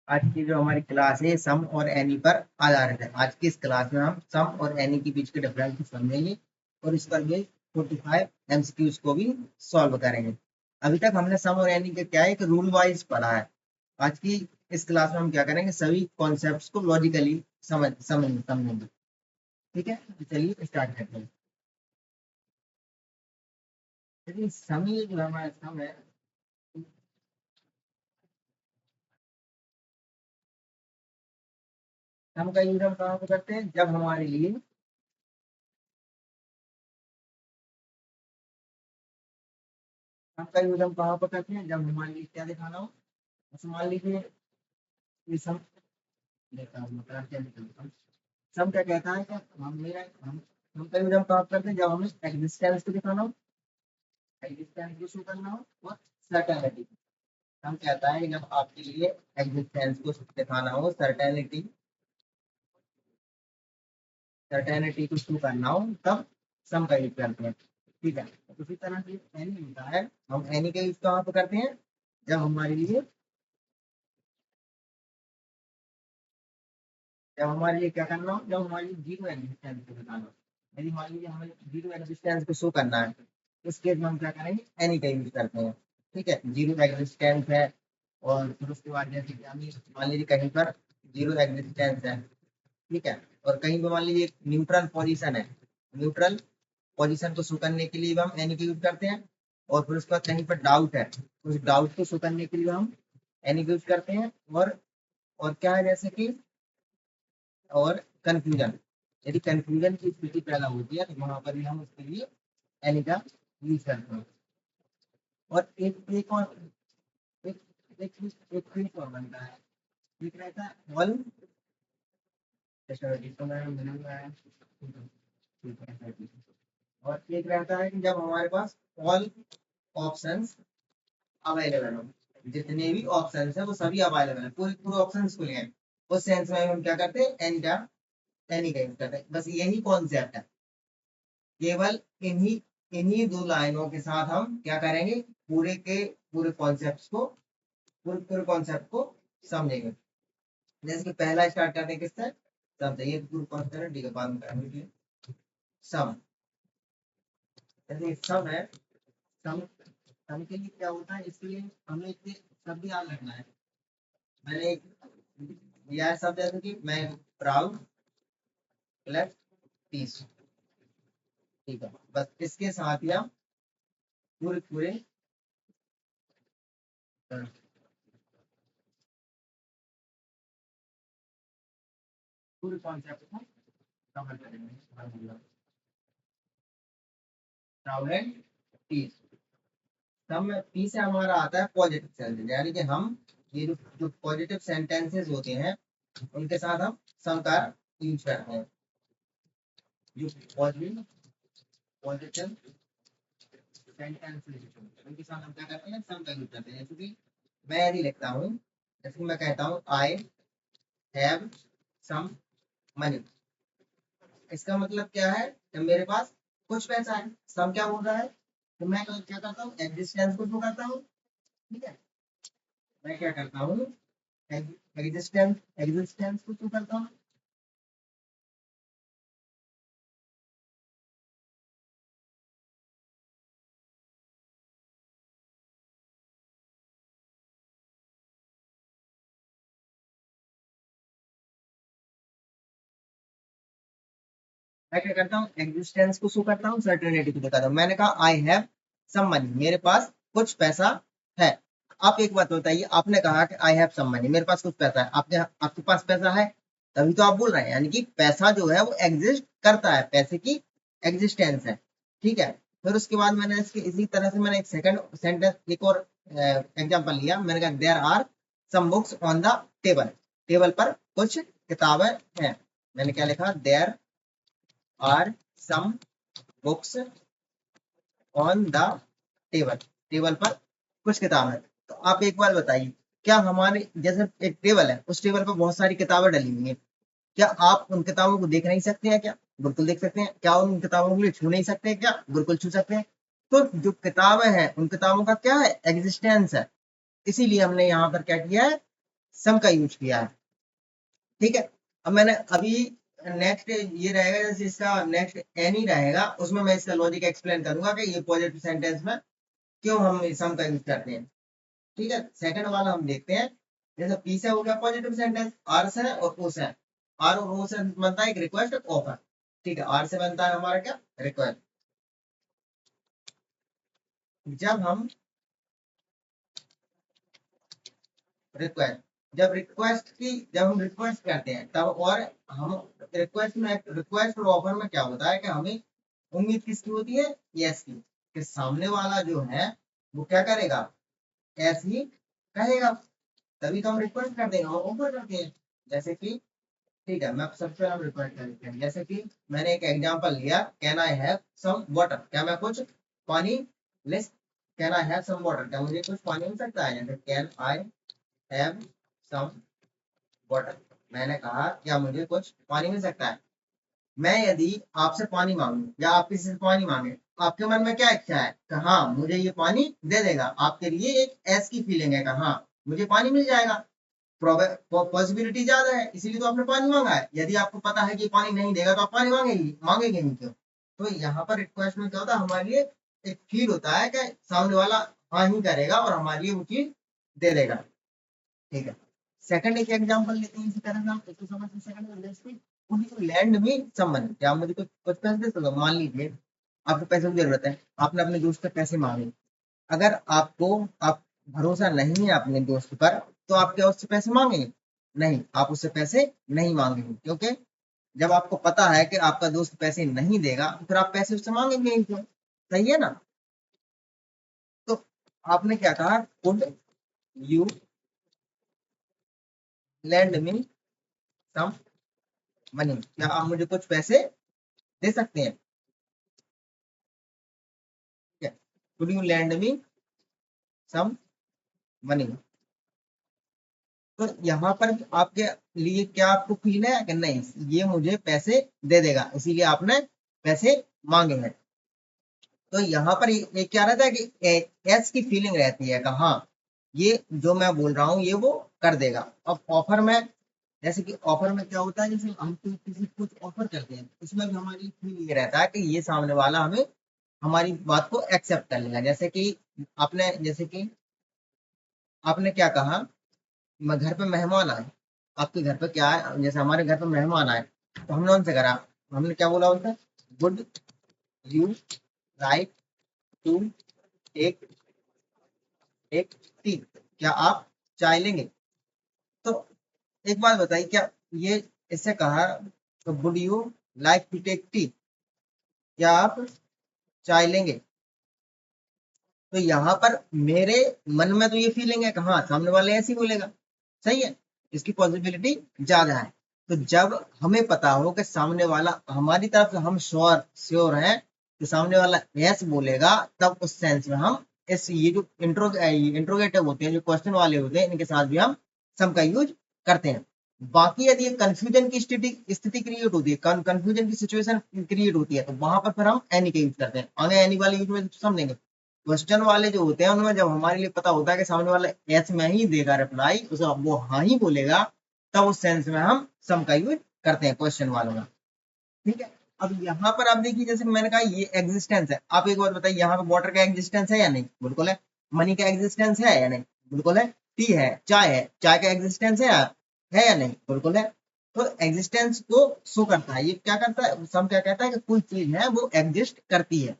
आज की जो हमारी क्लास है सम और एनी पर आधारित है। आज की इस क्लास में हम सम और एनी के बीच के डिफरेंस को समझेंगे और इस पर भी 45 एमसीक्यूज को भी सॉल्व करेंगे। अभी तक हमने सम और एनी के क्या है, एक रूल वाइज पढ़ा है। आज की इस क्लास में हम क्या करेंगे, सभी कॉन्सेप्ट्स को लॉजिकली समझेंगे। ठीक है, तो चलिए स्टार्ट करते हैं। चलिए सम, ये जो हमारा सम है, सम का यूज हम कहाँ पे करते हैं, जब हमारे लिए सम का यूज हम कहाँ पर करते हैं, जब हमारे लिए क्या दिखाना हो। जैसे मान लीजिए ये सम देता हूँ, मतलब क्या निकलता है। सम क्या कहता है कि हम कभी जब प्राप्त करते हैं, जब हमें एग्जिस्टेंस को दिखाना हो, एग्जिस्टेंस को शो करना हो, और सर्टेनिटी। हम कहता है कि जब आपके लिए एग्जिस्टेंस को दिखाना हो, सर्टेनिटी को शो करना हो, तब सम का यूज करते हैं। ठीक है, तो उसी तरह से एनी होता है, हम एनी का यूज कहाँ पर करते हैं, जब हमारे लिए क्या करना हो, जब हमारे लिए जीरो एग्जिस्टेंस को दिखाना हो। यदि मान लीजिए हमें जीरो एग्जिस्टेंस को शो करना है, इस केस में हम क्या करेंगे, एनी का यूज करते हैं। ठीक है, जीरो एग्जिस्टेंस है, और फिर उसके बाद जैसे कि हम मान लीजिए कहीं पर जीरो एग्जिस्टेंस है, ठीक है, और कहीं पर मान लीजिए न्यूट्रल पोजीशन है, न्यूट्रल पोजीशन को शो करने के लिए भी हम एनी का यूज करते हैं। और फिर उसके बाद कहीं पर डाउट है, उस डाउट को शो करने के लिए हम एनी का यूज करते हैं। और क्या है, जैसे कि और कंफ्यूजन, यदि कंफ्यूजन की स्थिति पैदा होती है तो वहां पर भी हम उसके लिए एनी का यूज करते हैं। और एक और एक एक एक ट्रिक और बनता है, एक रहता है ऑल, और एक रहता है कि जब हमारे पास ऑल ऑप्शंस अवेलेबल हो, जितने भी ऑप्शंस है वो सभी अवेलेबल है, पूरे पूरे ऑप्शंस खुले हैं, उस सेंस में हम क्या करते हैं, एनी का यूज करते हैं। बस यही कॉन्सेप्ट है, केवल इन्हीं इन्हीं दो लाइनों के साथ हम क्या करेंगे, पूरे के पूरे कॉन्सेप्ट को पूरे पूरे कॉन्सेप्ट को समझेंगे। जैसे कि पहला स्टार्ट करते हैं किससे, सम से। ये पूरे कॉन्सेप्ट ठीक है, बाद में करेंगे। सम, जैसे सम है, सम सम के लिए क्या होता है, इसके लिए हमें एक शब्द याद रखना है। मैंने एक दिया है शब्द, जैसे कि मैं प्राउड प्लस पीस। ठीक है, बस इसके साथ ही हम पूरे पूरे पूरे कॉन्सेप्ट को कवर करेंगे। Proud and peace, some P से हमारा आता है पॉजिटिव सेंटेंस, यानी कि हम ये जो पॉजिटिव सेंटेंसेस होते हैं उनके साथ हम सम का यूज करते हैं। जो पॉजिटिव पॉजिटिव सेंटेंसेस उनके साथ हम क्या करते हैं, सम का यूज करते हैं। जैसे कि मैं यदि लिखता हूँ, जैसे कि मैं कहता हूँ आई हैव सम मनी, इसका मतलब क्या है कि मेरे पास कुछ पैसा है। सम क्या बोल रहा है, तो मैं क्या करता हूँ, एग्जिस्टेंस को शो करता हूँ। ठीक है, मैं क्या करता हूँ, एग्जिस्टेंस को शो करता हूँ। मैं क्या करता हूँ, एग्जिस्टेंस को शो करता हूँ, सर्टेनिटी को दिखाता हूँ। मैंने कहा आई हैव सम मनी, मेरे पास कुछ पैसा है। आप एक बात बताइए, आपने कहा कि आई हैव सम मनी, मेरे पास कुछ पैसा है, आपके पास पैसा है, तभी तो आप बोल रहे हैं, यानी कि पैसा जो है वो एग्जिस्ट करता है, पैसे की एग्जिस्टेंस है। ठीक है, फिर उसके बाद मैंने इसके इसी तरह से मैंने एक सेकंड सेंटेंस, एक और एग्जांपल लिया। मैंने कहा there are some books on the table, table पर कुछ किताबें हैं। मैंने क्या लिखा, there are some books on the table, table पर कुछ किताब है। तो आप एक बार बताइए, क्या हमारे जैसे एक टेबल है, उस टेबल पर बहुत सारी किताबें डली हुई हैं, क्या आप उन किताबों को देख नहीं सकते हैं क्या, बिल्कुल देख सकते हैं। क्या उन किताबों को लिए छू नहीं सकते हैं क्या, बिल्कुल छू सकते हैं। तो जो किताबें हैं उन किताबों का क्या है, एग्जिस्टेंस है। इसीलिए हमने यहाँ पर क्या किया है, सम का यूज किया है। ठीक है, अब मैंने अभी नेक्स्ट ये रहेगा, जैसे इसका नेक्स्ट एनी रहेगा, उसमें मैं इसका लॉजिक एक्सप्लेन करूंगा कि ये पॉजिटिव सेंटेंस में क्यों हम सम का यूज करते हैं। ठीक है, सेकंड वाला हम देखते हैं। जैसे पी से हो गया पॉजिटिव सेंटेंस, आर से और ओ से। आर और ओ से बनता है एक रिक्वेस्ट ऑफर। ठीक है, आर से बनता है हमारा क्या, रिक्वेस्ट। जब हम रिक्वेस्ट जब हम रिक्वेस्ट करते हैं तब, और हम रिक्वेस्ट और ऑफर में क्या होता है कि हमें उम्मीद किसकी होती है, यस की, कि सामने वाला जो है वो क्या करेगा, यस ही कहेगा, तभी तो हम रिक्वेस्ट करते हैं और ऑफर करते हैं। जैसे कि, ठीक है, मैं सबसे पहले हम रिक्वेस्ट करते हैं, जैसे कि मैंने एक एग्जांपल लिया, can I have some water, क्या मैं कुछ पानी ले, can I have some water, क्या मुझे कुछ पानी मिल सकता है, जैसे can I have some water, मैंने कहा क्या मुझे कुछ पानी मिल सकता है। मैं यदि आपसे पानी मांगू या आप किसी से पानी मांगे, आपके मन में क्या इच्छा है कि हाँ मुझे ये पानी दे देगा, आपके लिए एक ऐस की फीलिंग है कि हाँ मुझे पानी मिल जाएगा, पॉसिबिलिटी ज्यादा है, इसीलिए तो आपने पानी मांगा है। यदि आपको पता है कि पानी नहीं देगा तो आप पानी मांगेंगे नहीं क्यों। तो यहाँ पर रिक्वेस्ट में क्या होता है, हमारे लिए एक फील होता है कि सामने वाला हाँ ही करेगा और हमारे लिए वो चीज दे देगा। ठीक है, सेकंड एक एग्जांपल लेते हैं इसी तरह से, हम इसको समझते हैं। सेकंड जैसे मुझे लैंड में संबंध, क्या मुझे कुछ पैसे दे सकते हो? मान लीजिए आपको पैसों की जरूरत है, आपने अपने दोस्त से पैसे मांगे। अगर आपको आप भरोसा नहीं है अपने दोस्त पर, तो आप क्या उससे पैसे मांगेंगे? नहीं, आप उससे पैसे नहीं मांगेंगे, क्योंकि जब आपको पता है कि आपका दोस्त पैसे नहीं देगा, तो फिर आप पैसे उससे मांगेंगे ही क्यों? सही है ना। तो आपने क्या कहा, could you lend me some money, क्या आप मुझे कुछ पैसे दे सकते हैं? ठीक है, could you lend me some money. तो यहाँ पर आपके लिए क्या आपको फील है कि नहीं ये मुझे पैसे दे देगा, इसीलिए आपने पैसे मांगे हैं। तो यहाँ पर ये क्या रहता है कि एस की फीलिंग रहती है कि हाँ ये जो मैं बोल रहा हूँ ये वो कर देगा। अब ऑफर में, जैसे कि ऑफर में क्या होता है, जैसे हम किसी को कुछ ऑफर करते हैं, उसमें भी हमारी फील ये रहता है कि ये सामने वाला हमें हमारी बात को एक्सेप्ट कर लेगा। जैसे कि आपने क्या कहा, मैं घर पे मेहमान आए, आपके घर पे क्या है, जैसे हमारे घर पे मेहमान आए, तो हमने उनसे करा, हमने क्या बोला उनसे, would you like to take एक टी, क्या आप चाय लेंगे। तो एक बात बताइए, क्या ये इससे कहा तो would you like to take tea, क्या आप चाय लेंगे। तो यहाँ पर मेरे मन में तो ये फीलिंग है कि हाँ सामने वाले ऐसे ही बोलेगा, सही है, इसकी पॉसिबिलिटी ज्यादा है। तो जब हमें पता हो कि सामने वाला हमारी तरफ से हम श्योर श्योर हैं कि सामने वाला यस बोलेगा, तब उस सेंस में हम इस ये जो इंट्रोगेटिव होते हैं, जो क्वेश्चन वाले होते हैं, इनके साथ भी हम सम का यूज करते हैं। बाकी यदि कंफ्यूजन की स्थिति क्रिएट होती है, कंफ्यूजन की सिचुएशन क्रिएट होती है, तो वहां पर फिर हम एनी का यूज करते हैं। आगे एनी वाले यूज में समझेंगे। क्वेश्चन वाले जो होते हैं उनमें जब हमारे लिए पता होता है कि सामने वाला एस में ही देगा रिप्लाई, उसे वो हाँ ही बोलेगा, तब उस सेंस में हम सम का यूज करते हैं क्वेश्चन वालों में। ठीक है, अब यहाँ पर आप देखिए, जैसे मैंने कहा ये एग्जिस्टेंस है, आप एक बार बताइए यहाँ पे वाटर का एग्जिस्टेंस है या नहीं, बिल्कुल है। मनी का एग्जिस्टेंस है या नहीं, बिल्कुल है। टी है, चाय का एग्जिस्टेंस है या नहीं, बिल्कुल है। तो एग्जिस्टेंस को शो करता है, ये क्या करता है, सम क्या कहता है कि कोई चीज है वो एग्जिस्ट करती है।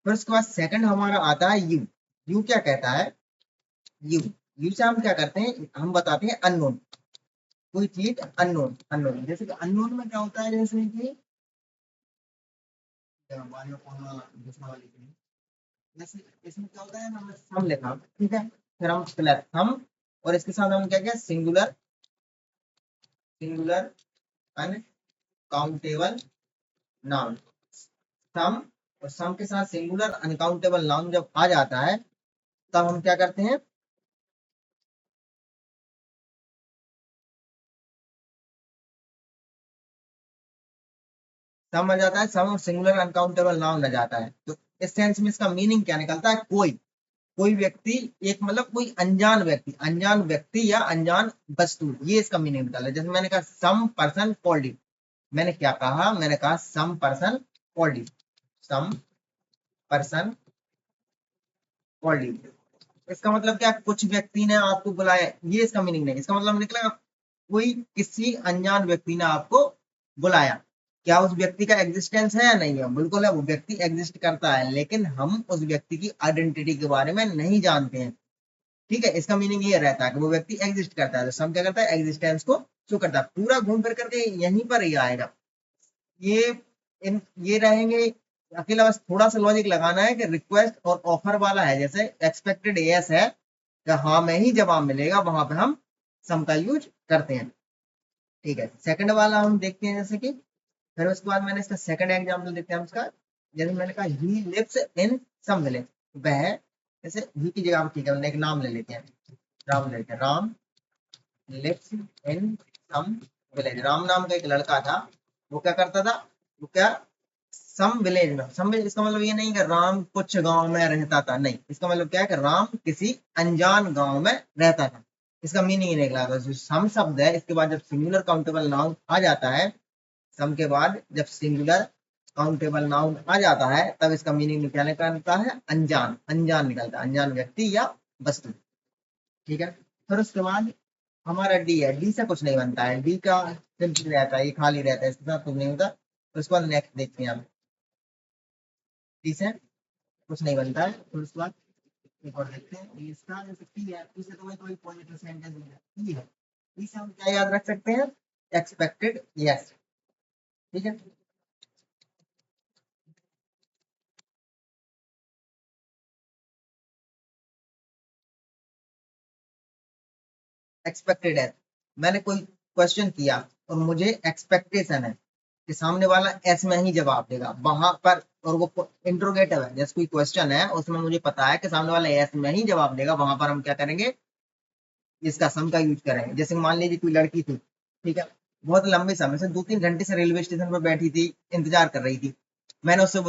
फिर उसके बाद सेकंड हमारा आता है यू। यू क्या कहता है, यू यू से हम क्या करते हैं, हम बताते हैं अननोन, कोई चीज अननोन। अननोन जैसे कि अननोन में क्या होता है, जैसे कि दूसरा वाली के लिए, जैसे इसमें क्या होता है ना, हमने सम लिखा, ठीक है, फिर हम प्लस सम, और इसके साथ हम क्या किया, सिंगुलर सिंगुलर अनकाउंटेबल नाउन। सम, और सम के साथ सिंगुलर अनकाउंटेबल नाउन जब आ जाता है, तब हम क्या करते हैं, सम आ जाता है, सम और सिंगुलर अनकाउंटेबल नाउन आ जाता है। तो इस सेंस में इसका मीनिंग क्या निकलता है, कोई। कोई व्यक्ति, एक मतलब कोई अनजान व्यक्ति या अनजान वस्तु, ये इसका मीनिंग निकाला। जैसे मैंने कहा सम पर्सन कॉल्ड यू, मैंने क्या कहा, मैंने कहा some person called you, some person called you. इसका मतलब क्या, कुछ व्यक्ति ने आपको बुलाया, ये इसका मीनिंग नहीं। इसका मतलब निकला कोई किसी अनजान व्यक्ति ने आपको बुलाया। क्या उस व्यक्ति का एग्जिस्टेंस है या नहीं है? बिल्कुल है, वो व्यक्ति एग्जिस्ट करता है, लेकिन हम उस व्यक्ति की आइडेंटिटी के बारे में नहीं जानते हैं। ठीक है, इसका मीनिंग ये रहता है कि वो व्यक्ति एग्जिस्ट करता है, तो सम क्या करता है, एग्जिस्टेंस को शो करता है। पूरा घूम फिर करके यहीं पर ही आएगा। ये ये रहेंगे। अकेला बस थोड़ा सा लॉजिक लगाना है कि रिक्वेस्ट और ऑफर वाला है, जैसे एक्सपेक्टेड यस है कि हाँ में ही जवाब मिलेगा, वहां पे हम सम का यूज करते हैं। ठीक है, सेकंड वाला हम देखते हैं, जैसे कि फिर उसके बाद मैंने इसका सेकंड एग्जांपल देखते हैं हम इसका। जैसे मैंने कहा he lives in some village, वह, जैसे ही की जगह ठीक है, हमने एक नाम ले लेते हैं, राम ले लेते हैं। Ram lives in some village, Ram नाम का एक लड़का था, वो क्या करता था, वो क्या, सम विलेज में, सम विलेज इसका मतलब ये नहीं कि राम कुछ गांव में रहता था, नहीं, इसका मतलब क्या है कि राम किसी अनजान गांव में रहता था। इसका मीनिंग ही निकला था। जो सम शब्द है, इसके बाद जब सिंगुलर काउंटेबल नाउन आ जाता है, सम के बाद जब सिंगुलर काउंटेबल नाउन आ जाता है, तब इसका मीनिंग क्या निकलता है, अनजान, अनजान निकलता है, अनजान व्यक्ति या वस्तु। ठीक है, फिर उसके बाद हमारा डी है, डी से कुछ नहीं बनता है, डी का सिंपल रहता है, ये खाली रहता है, इसके साथ कुछ नहीं होता। तो उसके बाद नेक्स्ट देखते हैं हम, डी से कुछ नहीं बनता है। फिर उसके बाद एक और देखते हैं, ये इसका जैसे पी है, पी से तो कोई पॉजिटिव सेंटेंस नहीं है, पी है, पी से हम क्या याद रख सकते हैं, एक्सपेक्टेड यस। ठीक है, एक्सपेक्टेड है, मैंने कोई क्वेश्चन किया और मुझे एक्सपेक्टेशन है कि सामने वाला एस में ही जवाब देगा वहां पर, और वो इंट्रोगेटिव है, जैसे कोई क्वेश्चन है उसमें मुझे पता है कि सामने वाला एस में ही जवाब देगा, वहां पर हम क्या करेंगे, इसका सम का यूज करेंगे। जैसे मान लीजिए कोई लड़की थी, ठीक है, बहुत लंबे समय से 2-3 घंटे से रेलवे स्टेशन पर बैठी थी, इंतजार कर रही थी। मैंने उससे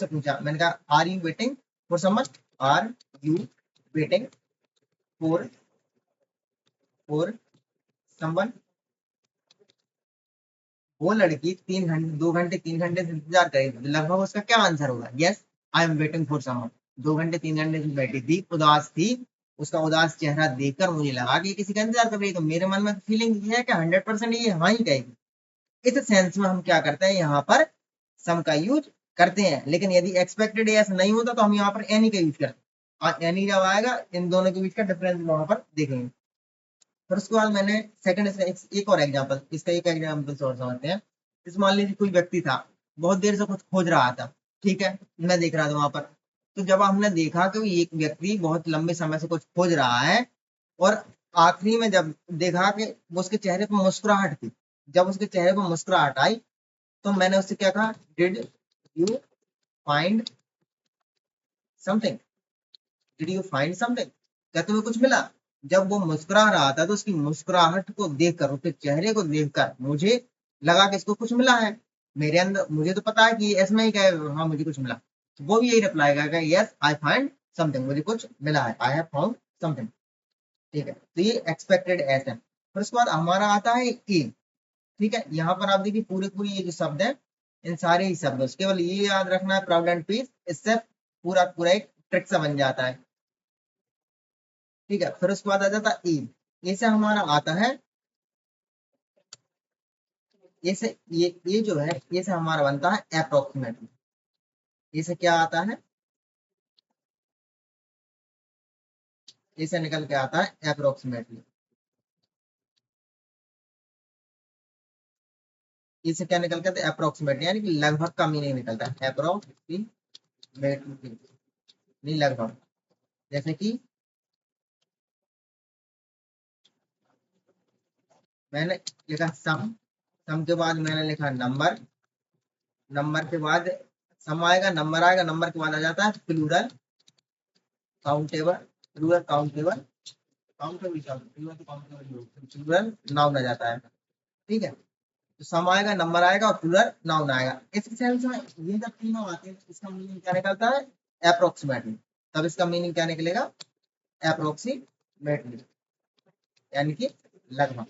पूछा, मैंने कहा are you waiting for someone, are you waiting for for someone. वो लड़की 3 घंटे 2 घंटे 3 घंटे से इंतजार कर रही थी, लगभग उसका क्या आंसर होगा, yes I am waiting for someone. 2 घंटे 3 घंटे से बैठी थी, उदास थी, उसका उदास चेहरा देखकर मुझे लगा कि ये किसी का इंतजार कर रही है, तो मेरे मन में फीलिंग ये है कि 100% ये हाँ ही कहेगी। इस सेंस में हम क्या करते हैं, यहाँ पर सम का यूज करते हैं। लेकिन यदि एक्सपेक्टेड यस नहीं होता तो हम यहाँ पर एनी का यूज करते हैं, एनी जब आएगा इन दोनों के बीच का डिफरेंस वहां पर देखेंगे। फिर उसके बाद मैंने सेकंड एक और एग्जांपल, इसका एक एग्जांपल और समझते हैं। इस मान लीजिए कोई व्यक्ति था, बहुत देर से कुछ खोज रहा था, ठीक है, मैं देख रहा था वहां पर। तो जब हमने देखा कि एक व्यक्ति बहुत लंबे समय से कुछ खोज रहा है, और आखिरी में जब देखा कि वो उसके चेहरे पर मुस्कुराहट थी, जब उसके चेहरे पर मुस्कुराहट आई, तो मैंने उससे क्या कहा, did you find something, did you find something, क्या तुम्हें कुछ मिला? जब वो मुस्कुरा रहा था, तो उसकी मुस्कुराहट को देखकर, उसके चेहरे को देखकर मुझे लगा कि इसको कुछ मिला है। मेरे अंदर, मुझे तो पता है कि ये ऐसे में ही कहे हाँ मुझे कुछ मिला, तो वो भी यही रिप्लाई करेगा, यस आई फाइंड समथिंग, मुझे कुछ मिला है, आई हैव फाउंड समथिंग। ठीक है, तो ये एक्सपेक्टेड एस है। फिर उसके बाद हमारा आता है ए। ठीक है, यहाँ पर आप देखिए पूरे पूरे ये जो शब्द है, इन सारे ही शब्द, केवल ये याद रखना है, प्राउड एंड पीस, इससे पूरा पूरा एक ट्रिक सा बन जाता है। ठीक है, फिर उसके बाद आ जाता है ई। ए से हमारा आता है, ए से ये जो है, ए से हमारा बनता है अप्रोक्सीमेटली। ए से क्या आता है, ए से निकल के आता है अप्रोक्सीमेटली। ए से क्या निकल के आता है, अप्रोक्सीमेटली, यानी कि लगभग का मीनिंग निकलता है, अप्रोक्सीमेटली, नहीं लगभग। जैसे कि मैंने लिखा सम, सम के बाद मैंने लिखा नंबर, नंबर के बाद सम आएगा, नंबर आएगा, नंबर के बाद आ जाता है plural countable, plural countable, countable plural noun आ जाता है। ठीक है, तो सम आएगा, नंबर आएगा और प्लूरल नाउन आएगा। इस सेंस में ये जब तीनों आते हैं, इसका मीनिंग क्या निकलता है, अप्रोक्सीमेटली। तब इसका मीनिंग क्या निकलेगा, अप्रोक्सीमेटली, यानी कि लगभग।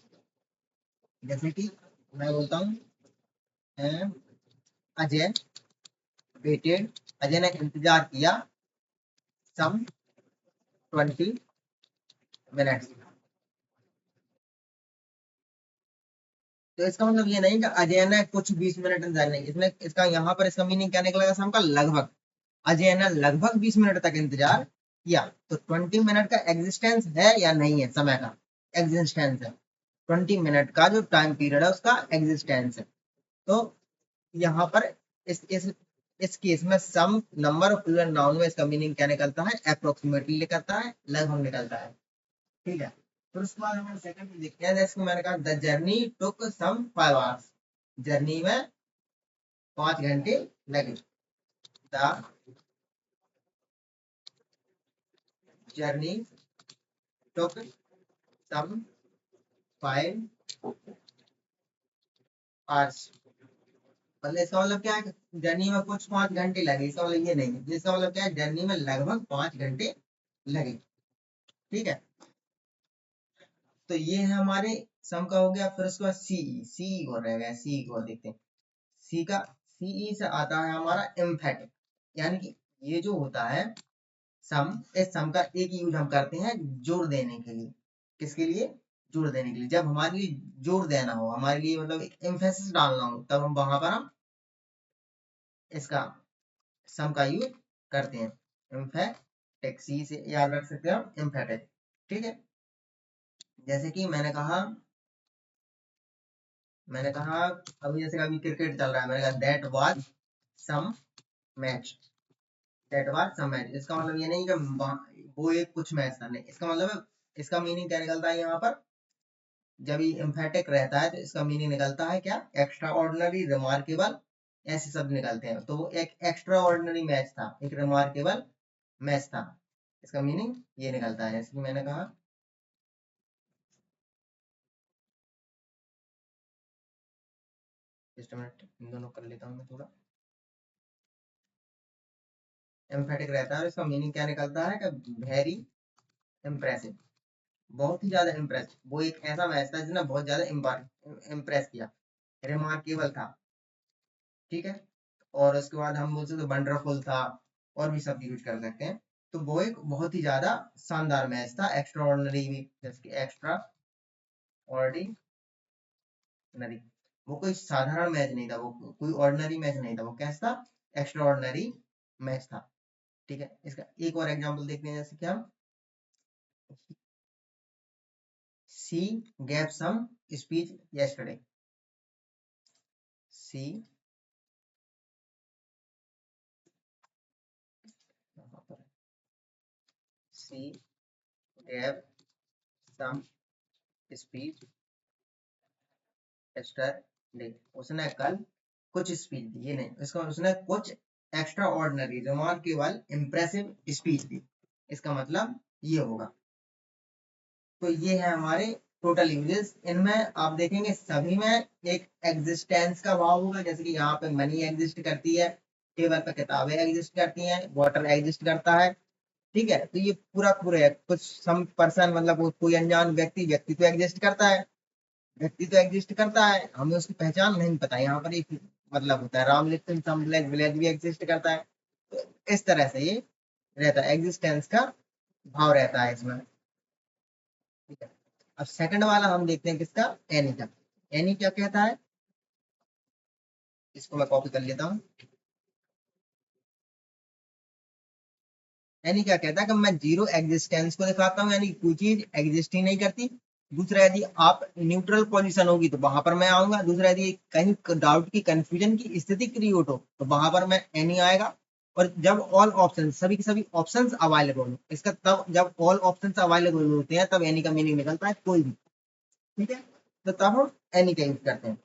जैसे कि मैं बोलता हूँ अजय वेटेड, अजय ने इंतजार किया सम 20 मिनट्स। तो इसका मतलब ये नहीं कि अजय ने कुछ 20 मिनट इंतजार नहीं, इसमें इसका यहाँ पर इसका मीनिंग क्या निकलेगा सम का, लगभग। अजय ने लगभग 20 मिनट तक इंतजार किया। तो 20 मिनट का एग्जिस्टेंस है या नहीं है, समय का एग्जिस्टेंस है। 20 मिनट का जो टाइम पीरियड है उसका एग्जिस्टेंस है। तो यहाँ पर इस केस में सम नंबर ऑफ प्लूरल नाउन में इसका मीनिंग क्या निकलता है, अप्रोक्सीमेटली निकलता है, लगभग निकलता है। ठीक है, फिर उसके बाद हम सेकंड देखते हैं। जैसे मैंने कहा the journey took some 5 hours, journey में 5 घंटे लगे। The journey took some 5 hours, मतलब इसका मतलब क्या है, जर्नी में कुछ 5 घंटे लगे, इसका मतलब ये नहीं है। इसका मतलब क्या है, जर्नी में लगभग 5 घंटे लगे। ठीक है, तो ये है हमारे सम का हो गया। फिर उसके बाद सीई को रह गया, सीई को देखते हैं। सी का सीई से आता है हमारा एम्फेटिक, यानी कि ये जो होता है सम, इस सम का एक यूज हम करते हैं जोर देने के लिए। किसके लिए, जोर देने के लिए। जब हमारे लिए जोर देना हो, हमारे लिए मतलब एक एम्फेसिस डालना हो, तब हम वहां पर हम इसका सम का यूज करते हैं, एम्फेटिक। सी से याद रख सकते हैं हम, एम्फेटिक। ठीक है, जैसे कि मैंने कहा अभी जैसे अभी क्रिकेट चल रहा है, मैंने कहा that was some match, that was some match. इसका मतलब ये नहीं कि वो एक कुछ मैच था, नहीं। इसका मतलब है, इसका मीनिंग क्या निकलता है यहाँ पर, जब ये एम्फेटिक रहता है तो इसका मीनिंग निकलता है क्या, एक्स्ट्रा ऑर्डिनरी, रिमार्केबल, ऐसे शब्द निकलते हैं। तो वो एक एक्स्ट्रा ऑर्डिनरी मैच था, एक रिमार्केबल मैच था, इसका मीनिंग ये निकलता है। जैसे कि मैंने कहा, जस्ट मिनट, इन दोनों कर लेता हूँ मैं थोड़ा। एम्फेटिक रहता है और इसका मीनिंग क्या निकलता है कि वेरी इम्प्रेसिव, बहुत ही ज्यादा इम्प्रेस। वो एक ऐसा मैच था जिसने बहुत ज्यादा इम्प्रेस किया, रिमार्केबल था। ठीक है, और उसके बाद हम बोल सकते वंडरफुल था, और भी शब्द यूज कर सकते हैं। तो वो एक बहुत ही ज्यादा शानदार मैच था, एक्स्ट्रा ऑर्डिनरी भी, जैसे एक्स्ट्रा ऑर्डिनरी। वो कोई साधारण मैच नहीं था, वो कोई ऑर्डिनरी मैच नहीं था, वो कैसा था, एक्स्ट्रा ऑर्डिनरी मैच था। ठीक है, इसका एक और एग्जांपल देखते हैं। जैसे कि हम सी gave some speech yesterday, सी सी gave some speech yesterday, उसने कल कुछ स्पीच दी, ये नहीं, इसका उसने कुछ extraordinary, remarkable, impressive speech दी, इसका मतलब ये होगा। तो ये है हमारे टोटल यूजेस। इनमें आप देखेंगे सभी में एक एग्जिस्टेंस का भाव होगा। जैसे कि यहाँ पे मनी एग्जिस्ट करती है, टेबल पे किताबें एग्जिस्ट करती हैं, वाटर एग्जिस्ट करता है। ठीक है, तो ये पूरा पूरा है। कुछ सम पर्सन मतलब कोई अनजान व्यक्ति, व्यक्ति तो एग्जिस्ट करता है, व्यक्ति तो एग्जिस्ट करता है, हमें उसकी पहचान नहीं पता। यहाँ पर एक मतलब होता है राम लिट्टन सम विलेज, विलेज भी एग्जिस्ट करता है। तो इस तरह से ये रहता है, एग्जिस्टेंस का भाव रहता है इसमें। ठीक है, अब सेकंड वाला हम देखते हैं किसका, एनी का। एनी क्या कहता है, इसको मैं कॉपी कर लेता हूँ। यानी क्या कहता है कि मैं जीरो एग्जिस्टेंस को दिखाता हूँ, यानी कोई चीज एग्जिस्ट ही नहीं करती। दूसरा, यदि आप न्यूट्रल पोजीशन होगी तो वहां पर मैं आऊंगा। दूसरा, यदि कहीं डाउट की, कंफ्यूजन की स्थिति क्रिएट हो तो वहां पर मैं एनी आएगा। और जब ऑल ऑप्शन, सभी के सभी ऑप्शंस अवेलेबल हो, इसका तब जब ऑल ऑप्शंस अवेलेबल होते हैं तब एनी का मीनिंग निकलता है कोई भी। ठीक है, तो तब हम एनी का यूज करते हैं।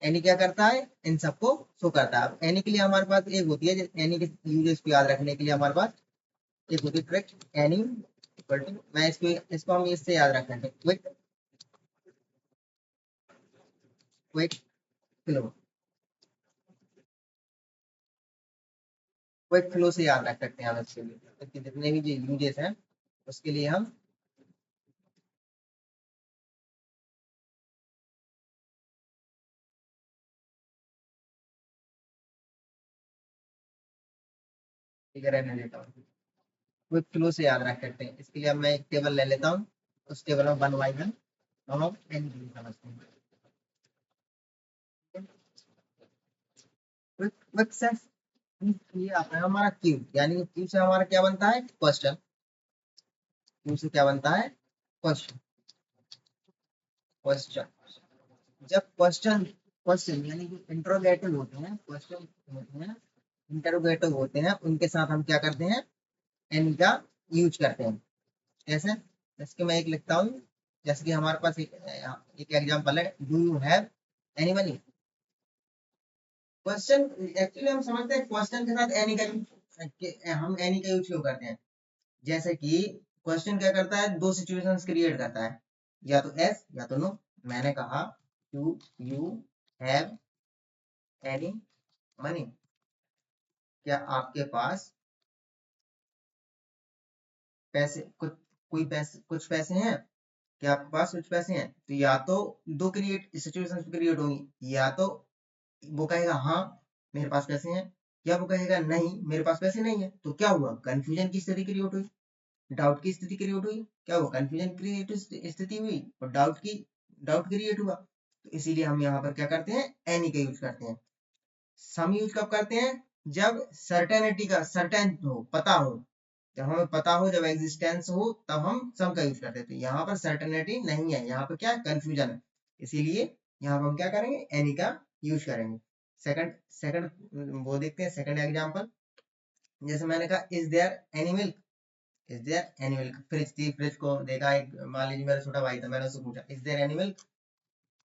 एनी क्या करता है, इन सबको शो करता है। अब एनी के लिए हमारे पास एक होती है, एनी के यूजेस को याद रखने के लिए हमारे पास एक होती है ट्रिक, एनी इक्वल टू, मैं इसको हम इससे याद रखेंगे, quick, quick flow. Quick flow से याद रख सकते हैं हम इसके लिए, तो जितने भी जो यूजेस हैं उसके लिए हम ठीक है रहने देता हूँ। क्विक फ्लो से याद रख सकते हैं इसके लिए अब मैं एक टेबल ले लेता हूँ, उस टेबल में 1 बाय 1 हम एन समझते हैं। क्विक से ये आता है हमारा क्यू, यानी कि क्यू से हमारा क्या बनता है क्वेश्चन, क्यू से क्या बनता है क्वेश्चन। क्वेश्चन जब क्वेश्चन क्वेश्चन यानी कि इंट्रोगेटिव होते हैं, क्वेश्चन होते हैं इंटरोगेटिव होते हैं, उनके साथ हम क्या करते हैं एन का यूज करते हैं। कैसे, जैसे कि मैं एक लिखता हूँ, जैसे कि हमारे पास एक एग्जांपल है, do you have any money. Question actually हम समझते हैं क्वेश्चन के साथ एनी का हम एनी का यूज क्यों करते हैं। जैसे कि क्वेश्चन क्या करता है, दो सिचुएशंस क्रिएट करता है, या तो एस या तो नो। मैंने कहा do you have any money, क्या आपके पास पैसे कोई पैसे कुछ पैसे हैं, क्या आपके पास कुछ पैसे हैं। तो या तो दो क्रिएट सिचुएशंस क्रिएट होंगी, या तो वो कहेगा हाँ मेरे पास पैसे हैं, या वो कहेगा नहीं मेरे पास पैसे नहीं है। तो क्या हुआ, कंफ्यूजन की स्थिति क्रिएट हुई, डाउट की स्थिति क्रिएट हुई। क्या हुआ, कंफ्यूजन क्रिएट स्थिति हुई और डाउट क्रिएट हुआ। तो इसीलिए हम यहाँ पर क्या करते हैं एनी का यूज करते हैं। सम यूज कब करते हैं, जब सर्टेनिटी का सर्टेन हो, पता हो, जब हमें पता हो, जब एग्जिस्टेंस हो, तब हम सम का यूज करते हैं। तो यहाँ पर सर्टेनिटी नहीं है, यहाँ पर क्या कंफ्यूजन है, इसीलिए यहाँ पर हम क्या करेंगे एनी का यूज करेंगे। सेकंड सेकंड वो देखते हैं सेकंड एग्जांपल। जैसे मैंने कहा is there any milk, is there any milk, fridge थी, फ्रिज को देखा, एक मान लीजिए मेरा छोटा भाई था, मैंने उससे पूछा is there any milk,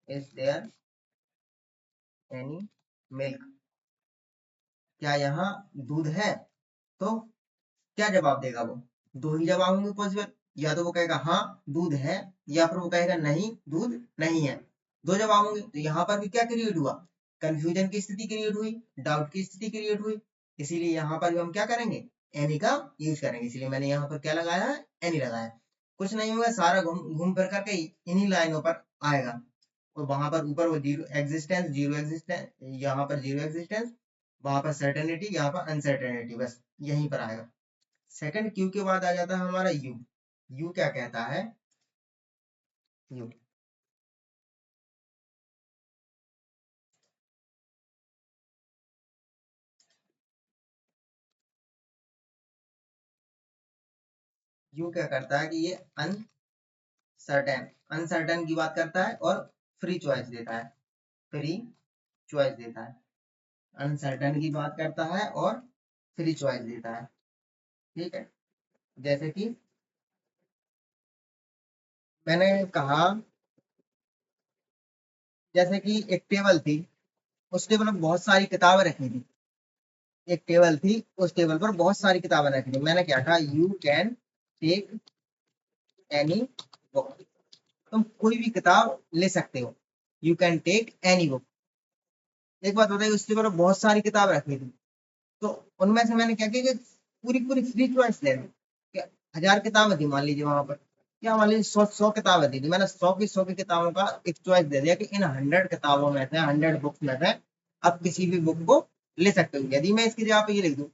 is there any milk, क्या यहाँ दूध है। तो क्या जवाब देगा वो, दो ही जवाब होंगे पॉसिबल, या तो वो कहेगा हाँ दूध है, या फिर वो कहेगा नहीं दूध नहीं है। दो जवाब होंगे। तो यहाँ पर भी क्या क्रिएट हुआ, कंफ्यूजन की स्थिति क्रिएट हुई, डाउट की स्थिति क्रिएट हुई। इसीलिए यहाँ पर भी हम क्या करेंगे एनी का यूज करेंगे। इसलिए मैंने यहाँ पर क्या लगाया है एनी लगाया। कुछ नहीं होगा, सारा घूम घूम फिर करके इन्हीं लाइनों पर आएगा। और वहां पर ऊपर वो जीरो एग्जिस्टेंस, यहाँ पर जीरो एग्जिस्टेंस, वहां पर सर्टेनिटी, यहाँ पर अनसर्टेनिटी, बस यहीं पर आएगा। सेकंड क्यू के बाद आ जाता है हमारा यू। यू क्या कहता है, यू यू क्या करता है कि ये अनसर्टेन अनसर्टेन की बात करता है और फ्री चॉइस देता है, फ्री चॉइस देता है। अनसर्टेन की बात करता है और फ्री चॉइस देता है। ठीक है, जैसे कि मैंने कहा, जैसे कि एक टेबल थी, उस टेबल में बहुत सारी किताबें रखी थी। एक टेबल थी, उस टेबल पर बहुत सारी किताबें रखी थी। मैंने क्या कहा, you can take any book, तुम कोई भी किताब ले सकते हो, you can take any book. एक बात बताइए, उस टेबल पर बहुत सारी किताब रखी थी, तो उनमें से मैंने क्या किया कि पूरी पूरी फ्री चॉइस ले ली। क्या, 1000 किताबें थी मान लीजिए वहां पर, क्या मान लीजिए 100 किताबें थी, मैंने 100 की किताबों का एक चॉइस दे दिया कि इन 100 किताबों में से 100 बुक्स में से आप किसी भी बुक को ले सकते हो। यदि मैं इसकी जगह पे ये लिख दूं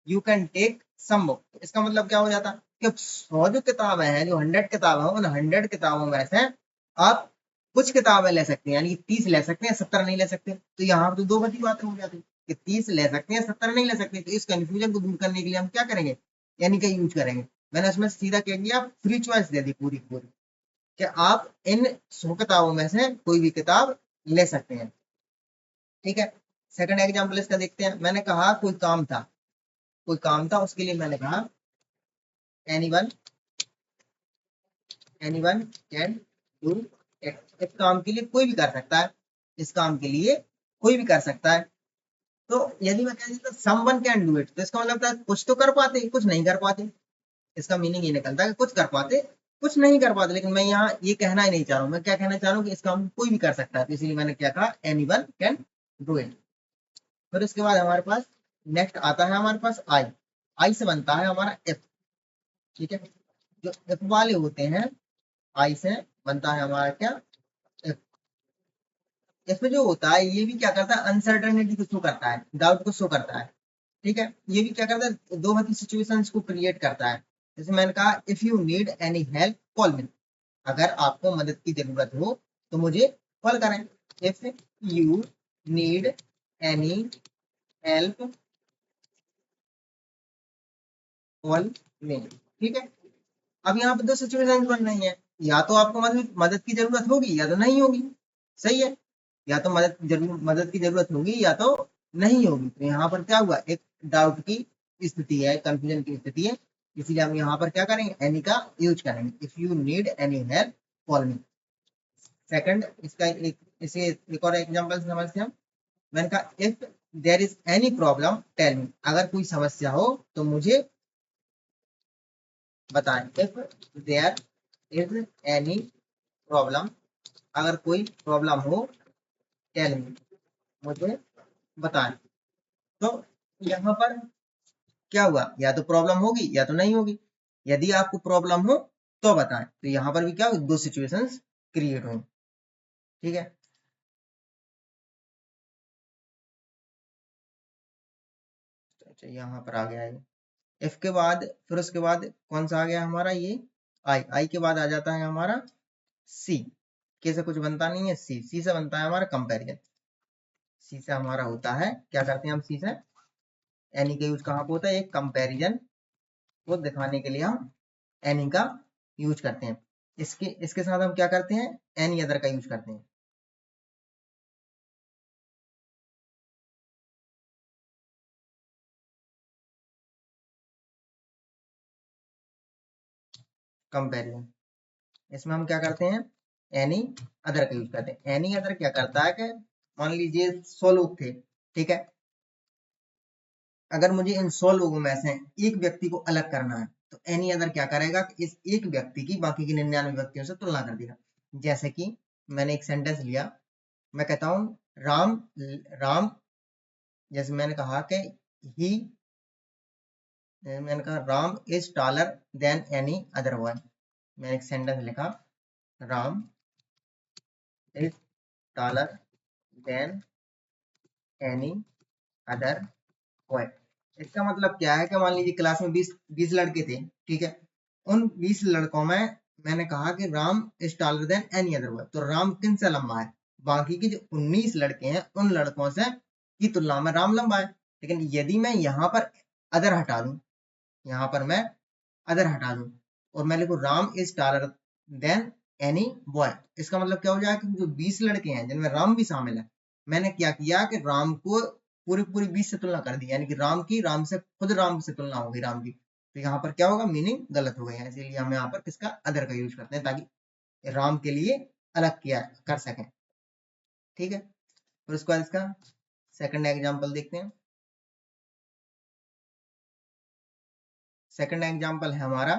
you can take some book, इसका मतलब क्या हो जाता कि 100 जो किताबें हैं, जो 100 किताबें हैं, उन 100 किताबों में से आप कुछ किताबें ले सकते हैं, यानी कि 30 ले सकते हैं, 70 नहीं ले सकते। तो यहाँ पर तो दो बड़ी बातें हो जाती कि 30 ले सकते हैं, 70 नहीं ले सकते। तो इस कंफ्यूजन को दूर करने के लिए हम क्या करेंगे यानी कि यूज करेंगे। मैंने उसमें सीधा क्या किया, फ्री चॉइस दे दी पूरी पूरी, कि आप इन 100 किताबों में से कोई भी किताब ले सकते हैं। ठीक है, सेकंड एग्जाम्पल इसका देखते हैं। मैंने कहा कोई काम था, उसके लिए मैंने कहा anyone anyone can do it, इस काम के लिए कोई भी कर सकता है, इस काम के लिए कोई भी कर सकता है। तो यदि मैं कह देता समवन कैन डू इट, तो इसका मतलब था कुछ तो कर पाते कुछ नहीं कर पाते। इसका मीनिंग ये निकलता है कि कुछ कर पाते कुछ नहीं कर पाते। लेकिन मैं यहाँ ये कहना ही नहीं चाह रहा हूँ, मैं क्या कहना चाह रहा हूँ कि इस काम को कोई भी कर सकता है। तो इसलिए मैंने क्या कहा एनीवन कैन डू इट। फिर उसके बाद हमारे पास नेक्स्ट आता है हमारे पास आई। आई से बनता है हमारा एफ। ठीक है, जो एफ वाले होते हैं, आई से बनता है हमारा क्या, एफ। इसमें जो होता है ये भी क्या करता है, अनसर्टेनिटी को शो करता है, डाउट को शो करता है। ठीक है, ये भी क्या करता है, दो मतलब सिचुएशंस को क्रिएट करता है। जैसे मैंने कहा, if you need any help call मी, अगर आपको मदद की जरूरत हो तो मुझे कॉल करें। If you need any help call मी। ठीक है, अब यहाँ पे दो सिचुएशन बन रही हैं, या तो आपको मदद मदद की जरूरत होगी या तो नहीं होगी। सही है, या तो मदद की जरूरत होगी या तो नहीं होगी। तो यहाँ पर क्या हुआ, एक डाउट की स्थिति है, कंफ्यूजन की स्थिति है, इसलिए हम यहाँ पर क्या करेंगे, एनी का यूज करेंगे। If you need any help call me. Second, इसका एक इसे एक और एग्जांपल समझते हैं हम। मैंने कहा, if there is any problem tell me, अगर कोई समस्या हो तो मुझे बताएं। If there is any problem, अगर कोई प्रॉब्लम हो, टेल मी, मुझे बताएं। तो यहाँ पर क्या हुआ, या तो प्रॉब्लम होगी या तो नहीं होगी। यदि आपको प्रॉब्लम हो तो बताएं, तो यहाँ पर भी क्या हुई, दो सिचुएशंस क्रिएट हुई। ठीक है, अच्छा यहाँ पर आ गया है एफ के बाद, फिर उसके बाद कौन सा आ गया हमारा, ये आई। आई के बाद आ जाता है हमारा सी। के से कुछ बनता नहीं है, सी। सी से बनता है हमारा कंपेरिजन। सी से हमारा होता है, क्या करते हैं हम सी से, एनी का यूज कहाँ पे होता है, एक कंपेरिजन को दिखाने के लिए हम एनी का यूज करते हैं। इसके इसके साथ हम क्या करते हैं, एनी अदर का यूज करते हैं। कंपेरिजन, इसमें हम क्या करते हैं, एनी अदर का यूज करते हैं। एनी अदर क्या करता है कि मान लीजिए 100 लोग थे, ठीक है, अगर मुझे इन 100 लोगों में से एक व्यक्ति को अलग करना है, तो एनी अदर क्या करेगा कि इस एक व्यक्ति की बाकी की 99 व्यक्तियों से तुलना कर देगा। जैसे कि मैंने एक सेंटेंस लिया, मैं कहता हूं, राम राम, जैसे मैंने कहा कि ही, मैंने कहा Ram is taller than any other one. मैंने एक सेंटेंस लिखा, Ram is taller than any other boy. इसका मतलब क्या है कि मान लीजिए क्लास में 20 लड़के थे, ठीक है, उन 20 लड़कों में मैंने कहा कि Ram is taller than any other boy, तो राम किन से लंबा है, बाकी के जो 19 लड़के हैं उन लड़कों से की तुलना में राम लंबा है। लेकिन यदि मैं यहाँ पर अदर हटा दूं, यहाँ पर मैं अदर हटा दूं और मैं लिखूं Ram is taller than any boy, इसका मतलब क्या हो जाएगा कि जो 20 लड़के हैं जिनमें राम भी शामिल है, मैंने क्या किया कि राम को पूरी पूरी 20 से तुलना कर दी, यानी कि राम से खुद राम से तुलना होगी राम की। तो यहाँ पर क्या होगा, मीनिंग गलत हो गई है, इसीलिए हम यहाँ पर किसका, अदर का यूज करते हैं, ताकि राम के लिए अलग किया कर सकें। ठीक है, फिर उसके बाद इसका सेकंड एग्जाम्पल देखते हैं। सेकंड एग्जाम्पल है हमारा,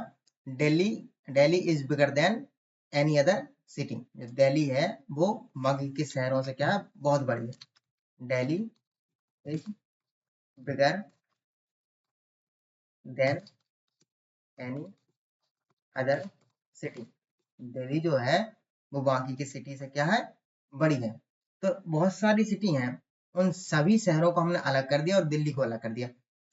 Delhi, Delhi is bigger than any other city. जो दिल्ली है वो बाकी के शहरों से क्या है, बहुत बड़ी है। Delhi is bigger than any other city. Delhi जो है वो बाकी की सिटी से क्या है, बड़ी है। तो बहुत सारी सिटी हैं, उन सभी शहरों को हमने अलग कर दिया और दिल्ली को अलग कर दिया,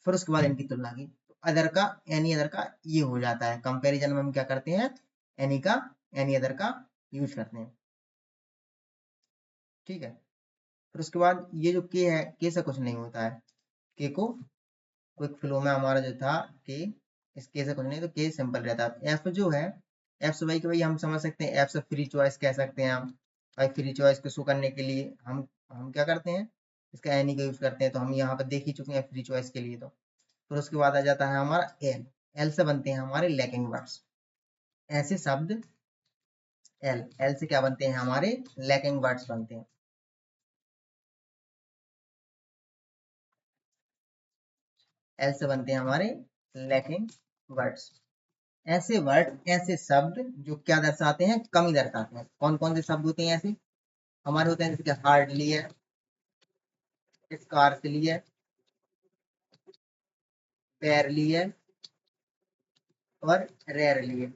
फिर उसके बाद इनकी तुलना की। तो अदर का, एनी अदर का ये हो जाता है, कंपैरिजन में हम क्या करते हैं, एनी का, एनी अदर का यूज करते हैं। ठीक है, फिर उसके बाद ये जो के है, के से कुछ नहीं होता है। के को क्विक फ्लो में हमारा जो था के, इस के से कुछ नहीं, तो के सिंपल रहता है। एफ जो है, एफ से भाई कि भाई हम समझ सकते हैं, एफ से फ्री चॉइस कह सकते हैं हम। भाई फ्री चॉइस को शो करने के लिए हम क्या करते हैं, इसका एनी का यूज करते हैं, तो हम यहाँ पर देख ही चुके हैं फ्री चॉइस के लिए। तो फिर उसके बाद आ जाता है हमारा एल। एल से बनते हैं हमारे लैकिंग वर्ड्स, ऐसे शब्द। एल, एल से क्या बनते हैं हमारे, लैकिंग वर्ड्स बनते हैं। एल से बनते हैं हमारे लैकिंग वर्ड्स, ऐसे वर्ड, ऐसे शब्द जो क्या दर्शाते हैं, कमी दर्शाते हैं। कौन कौन से शब्द होते हैं ऐसे हमारे, होते हैं जैसे कि हार्डली है, स्कार्सली है, फेयरली है और रेयरली है।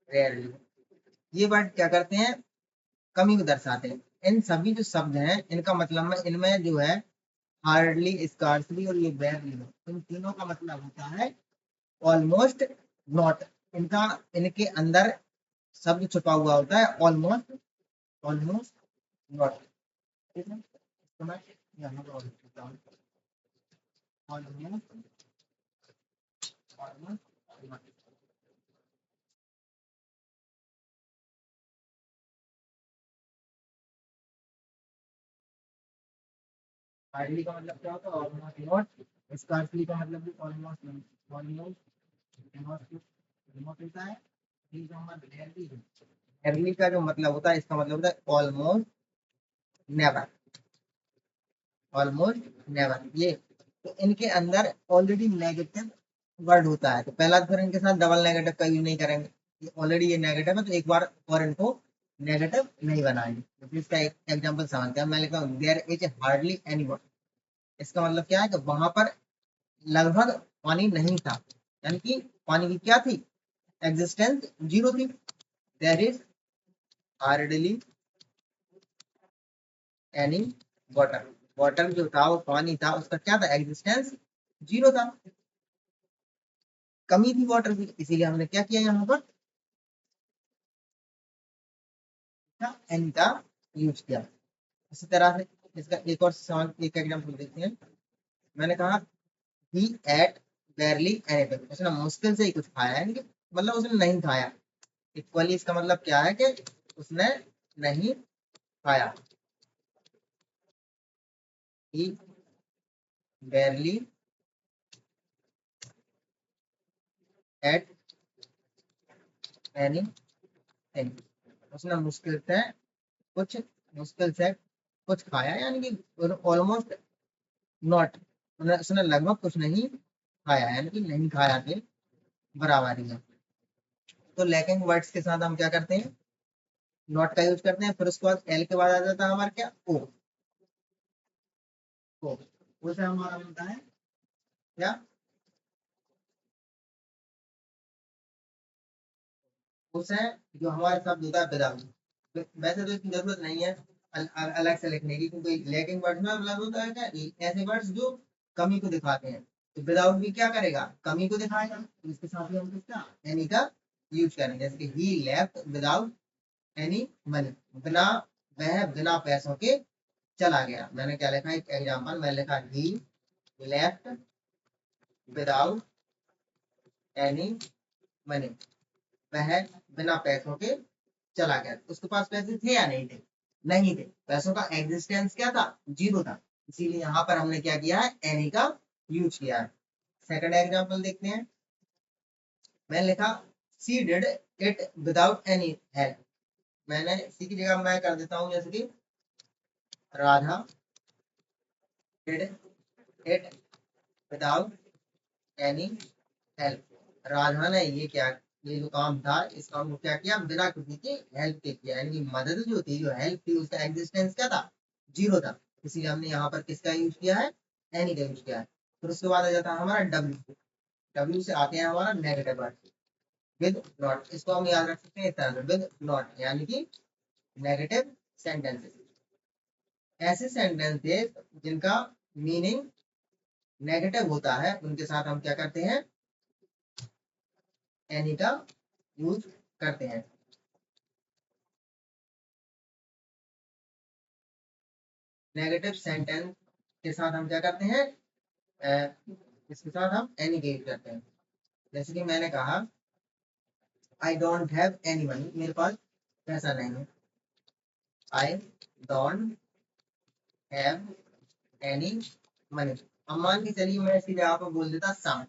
रेयरली ये वर्ड क्या करते हैं, कमी को दर्शाते हैं। इन सभी जो शब्द हैं इनका मतलब में इनमें जो है हार्डली, स्कार्सली और ये बेयरली, इन तीनों का मतलब होता है ऑलमोस्ट नॉट। इनका इनके अंदर शब्द छुपा हुआ होता है ऑलमोस्ट, ऑलमोस्ट नॉट। ठीक है, तो मैं यहाँ पर और लिखता हूँ ऑलमोस्ट, ऑलमोस्ट नॉट। हार्डली का मतलब क्या होता है, ऑलमोस्ट नॉट। स्कार्सली का मतलब भी ऑलमोस्ट, ऑलमोस्ट नॉट, नॉट होता है। ये जो हमारा रेयरली है, रेयरली का जो मतलब होता है, इसका मतलब होता है ऑलमोस्ट नेवर, ऑलमोस्ट नेवर। ये तो इनके अंदर ऑलरेडी नेगेटिव वर्ड होता है, तो पहला तो फिर इनके साथ डबल नेगेटिव का यूज नहीं करेंगे। ये ऑलरेडी ये नेगेटिव है तो एक बार और इनको नेगेटिव नहीं बनाएंगे। तो इसका एक एग्जांपल समझते हैं। मैं लिखता हूँ there is hardly any water. इसका मतलब क्या है कि वहां पर लगभग पानी नहीं था, यानी कि पानी की क्या थी, एग्जिस्टेंस जीरो थी। There is hardly any water, water जो था वो पानी था, उसका क्या था, एग्जिस्टेंस जीरो था, कमी थी वाटर की। इसीलिए हमने क्या किया यहाँ पर, एन का यूज किया। इसी तरह से इसका एक और सवाल, एक एग्जाम्पल देखते हैं। मैंने कहा ही एट बेयरली एनीथिंग, उसने मुश्किल से ही कुछ खाया है, मतलब उसने नहीं खाया। इक्वली इसका मतलब क्या है कि उसने नहीं खाया। ही बेयरली एट एनीथिंग, उसने कुछ मुश्किल से कुछ खाया, यानी कि ऑलमोस्ट नॉट, उसने लगभग कुछ नहीं खाया, यानी कि नहीं खाया के बराबर ही है। तो लैकिंग वर्ड्स के साथ हम क्या करते हैं, नॉट का यूज करते हैं। फिर उसके बाद एल के बाद आ जाता है हमारा क्या, ओ। ओ ओ से हमारा बनता है क्या, उसे जो हमारे शब्द होता है विदाउट। वैसे तो इसकी जरूरत नहीं है अलग से लिखने की, क्योंकि लैकिंग वर्ड्स में अलग होता है क्या, ऐसे वर्ड्स जो कमी को दिखाते हैं। तो विदाउट भी क्या करेगा, कमी को दिखाएगा। तो इसके साथ ही हम किसका, एनी का यूज करेंगे। जैसे कि ही लेफ्ट विदाउट एनी मनी, बिना, वह बिना पैसों के चला गया। मैंने क्या लिखा, एक एग्जांपल मैं लिखा, ही लेफ्ट विदाउट एनी मनी, वह बिना पैसों के चला गया। उसके पास पैसे थे या नहीं थे, नहीं थे, पैसों का एग्जिस्टेंस क्या था, जीरो था। इसीलिए यहाँ पर हमने क्या किया है, एनी का यूज किया है। सेकंड एग्जांपल देखते हैं। मैंने लिखा she did it without any help. मैंने सी की जगह मैं कर देता हूँ, जैसे कि Radha did it without any help. Radha ने ये क्या, ये जो काम था, इस काम को क्या किया, बिना किसी की हेल्प के किया, यानी कि मदद जो थी, जो हेल्प थी, उसका एग्जिस्टेंस क्या था, जीरो था। इसीलिए हमने यहाँ पर किसका यूज किया है, एनी का यूज किया है। फिर उसके बाद आ जाता है हमारा डब्ल्यू। डब्ल्यू से आते हैं हमारा नेगेटिव वर्ड, विद नॉट। इसको हम याद रख सकते हैं इस तरह से, विद नॉट, यानी कि नेगेटिव सेंटेंसेस। ऐसे सेंटेंसेस जिनका मीनिंग नेगेटिव होता है, उनके साथ हम क्या करते हैं, एनी का यूज करते हैं। नेगेटिव सेंटेंस के साथ हम क्या करते हैं, इसके साथ हम एनी का यूज करते हैं। जैसे कि मैंने कहा आई डोंट हैव एनी मनी, मेरे पास पैसा नहीं है। आई डोंट हैव एनी मनी। अब मान के चलिए मैं इसकी जगह पर बोल देता सम।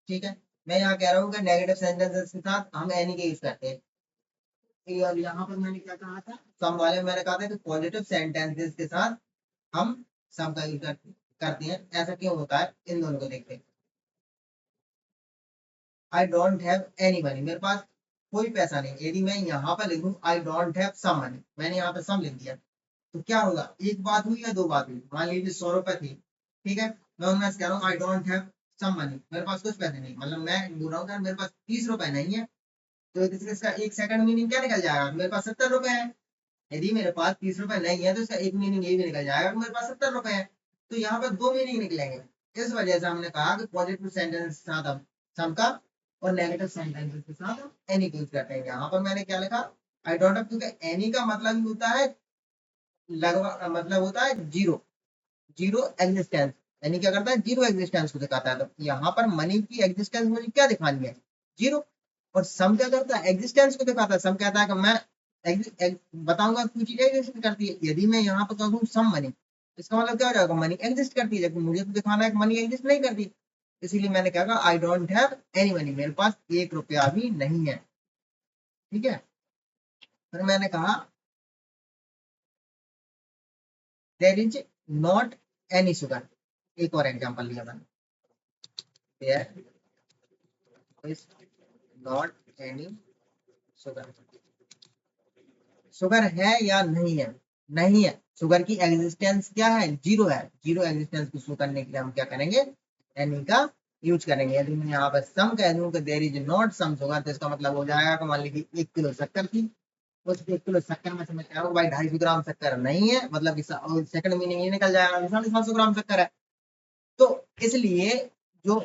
ठीक है, मैं यहाँ कह रहा हूँ कि नेगेटिव सेंटेंसेस के साथ हम एनी का यूज करते हैं। और यहाँ पर मैंने क्या कहा था, सम वाले में मैंने कहा था कि पॉजिटिव सेंटेंसेस के साथ हम सम का यूज करते हैं। ऐसा क्यों होता है, इन दोनों को देखते हैं। आई डोंट हैव एनी मनी, मेरे पास कोई पैसा नहीं। यदि मैं यहाँ पर लिखूं I don't have some money, मैंने यहाँ पे सम लिख दिया, तो क्या होगा, एक बात हुई या दो बात हुई। मान लीजिए 100 रुपए थी, ठीक है, मैं उनमें से कह रहा हूँ I don't have some money, मेरे पास कुछ पैसे नहीं, मतलब मैं बोल रहा हूँ कि मेरे पास 30 रुपए नहीं है, तो इसका एक सेकंड मीनिंग क्या निकल जाएगा, मेरे पास 70 रुपए है। यदि मेरे पास 30 रुपए नहीं है तो इसका एक मीनिंग ये भी निकल जाएगा कि मेरे पास 70 रुपए है। तो यहाँ पर दो मीनिंग निकलेंगे। इस वजह से हमने कहा कि पॉजिटिव सेंटेंस के साथ हम सम का और नेगेटिव सेंटेंस के साथ हम एनी यूज करते हैं। यहाँ पर मैंने क्या लिखा, आई डोंट हैव, क्योंकि एनी का मतलब ही होता है लगभग, मतलब होता है जीरो, जीरो एग्जिस्टेंस। यानी क्या करता है, जीरो एग्जिस्टेंस को दिखाता है। तो यहाँ पर मनी की एग्जिस्टेंस मुझे क्या दिखानी है, जीरो। और सम क्या करता है, एग्जिस्टेंस को दिखाता है। सम कहता है कि मैं बताऊंगा कोई चीज एग्जिस्ट करती है। यदि मैं यहाँ पर कहूँ सम मनी, इसका मतलब क्या हो जाएगा, मनी एग्जिस्ट करती है, जबकि मुझे तो दिखाना है कि मनी एग्जिस्ट नहीं करती। इसीलिए मैंने क्या कहा, आई डोंट हैव एनी मनी, मेरे पास 1 रुपया भी नहीं है। ठीक है, फिर मैंने कहा there is not any sugar. एक और एग्जांपल लिया मैंने, there is not any sugar. Sugar है या नहीं है, नहीं है। शुगर की एग्जिस्टेंस क्या है, जीरो है। जीरो एग्जिस्टेंस को शो करने के लिए हम क्या करेंगे, एनी का यूज करेंगे। यदि मैं यहाँ पर सम कह दूं कि there is not some sugar, तो इसका मतलब हो जाएगा कि मान लीजिए 1 किलो शक्कर थी, उस 1 किलो शक्कर में से मैं कह रहा हूँ भाई 250 ग्राम शक्कर नहीं है, मतलब सेकंड मीनिंग ये निकल जाएगा 750 ग्राम शक्कर है। तो इसलिए जो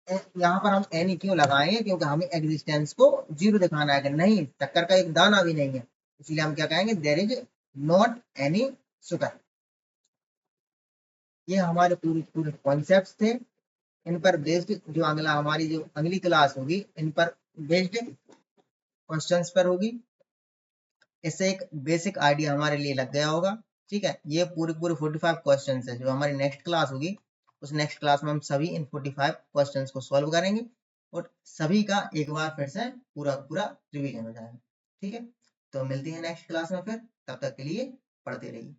यहाँ पर हम एनी क्यों लगाएंगे, क्योंकि हमें एग्जिस्टेंस को जीरो दिखाना है कि नहीं, शक्कर का एक दाना भी नहीं है। इसलिए हम क्या कहेंगे, there is not any sugar. ये हमारे पूरे पूरे कॉन्सेप्ट थे। इन पर बेस्ड जो अगला हमारी जो अगली क्लास होगी, इन पर बेस्ड क्वेश्चंस पर होगी। इससे एक बेसिक आइडिया हमारे लिए लग गया होगा। ठीक है, ये पूरे पूरे 45 क्वेश्चंस है। जो हमारी नेक्स्ट क्लास होगी, उस नेक्स्ट क्लास में हम सभी इन 45 क्वेश्चंस को सॉल्व करेंगे और सभी का एक बार फिर से पूरा पूरा रिवीजन हो जाएगा। ठीक है, तो मिलती है नेक्स्ट क्लास में फिर, तब तक के लिए पढ़ते रहिए।